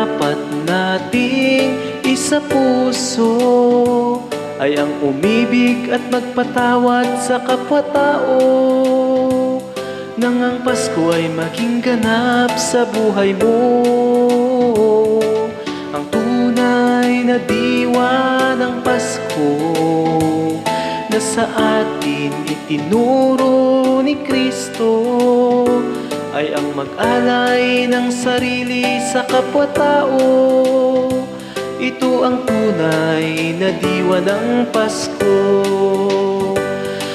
dapat nating isapuso ay ang umibig at magpatawad sa kapwa-tao, nang ang Pasko ay maging ganap sa buhay mo. Ang tunay na diwa ng Pasko na sa atin itinuro ni Kristo ay ang mag-alay ng sarili sa kapwa-tao. Ito ang tunay na diwa ng Pasko.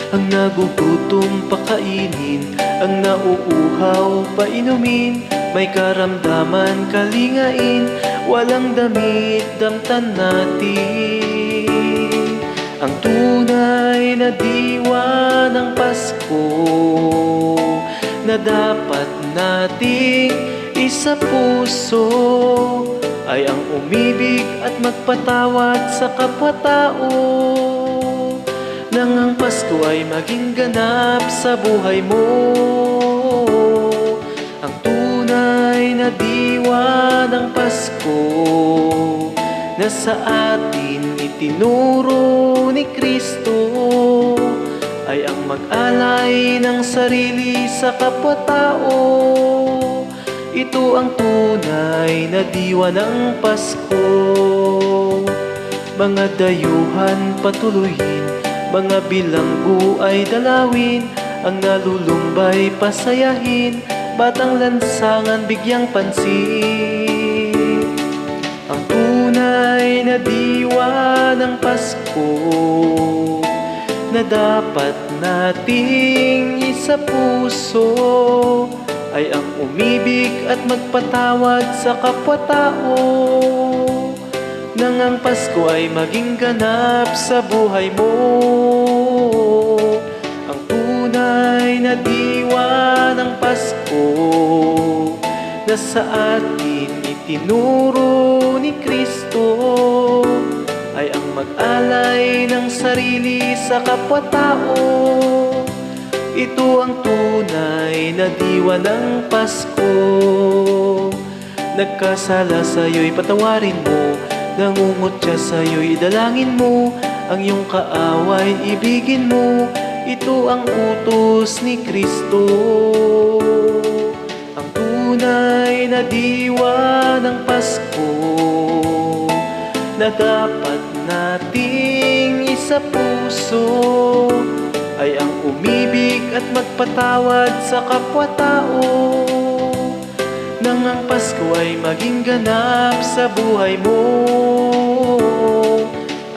Ang nagugutom pakainin, ang nauuhaw painumin, may karamdaman kalingain, walang damit damtan natin. Ang tunay na diwa ng Pasko na dapat nating isapuso ay ang umibig at magpatawad sa kapwa-tao, nang ang Pasko ay maging ganap sa buhay mo. Ang tunay na diwa ng Pasko na sa atin itinuro ni Kristo ay ang mag-alay ng sarili sa kapwa-tao. Ito ang tunay na diwa ng Pasko. Mga dayuhan patuloyin, mga bilanggo ay dalawin, ang nalulumbay pasayahin, batang lansangan bigyang pansin. Ang tunay na diwa ng Pasko na dapat nating isapuso ay ang umibig at magpatawad sa kapwa-tao, nang ang Pasko ay maging ganap sa buhay mo. Ang tunay na diwa ng Pasko na sa atin itinuro ni Kristo ay ang mag-alay ng sarili sa kapwa-tao. Ito ang tunay na diwa ng Pasko. Nagkasala sa'yo'y patawarin mo, nangungutya sa'yo'y idalangin mo, ang iyong kaaway ibigin mo. Ito ang utos ni Kristo. Ang tunay na diwa ng Pasko na dapat nating isapuso ay ang umibig at magpatawad sa kapwa-tao, nang ang Pasko ay maging ganap sa buhay mo.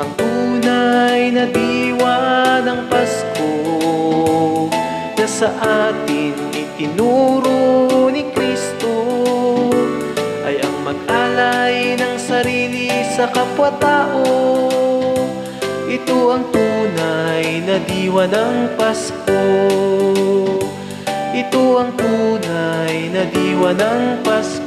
Ang tunay na diwa ng Pasko na sa atin itinuro ni Kristo ay ang mag-alay ng sarili sa kapwa-tao. Ito ang tunay na diwa ng Pasko. Ito ang tunay na diwa ng Pasko.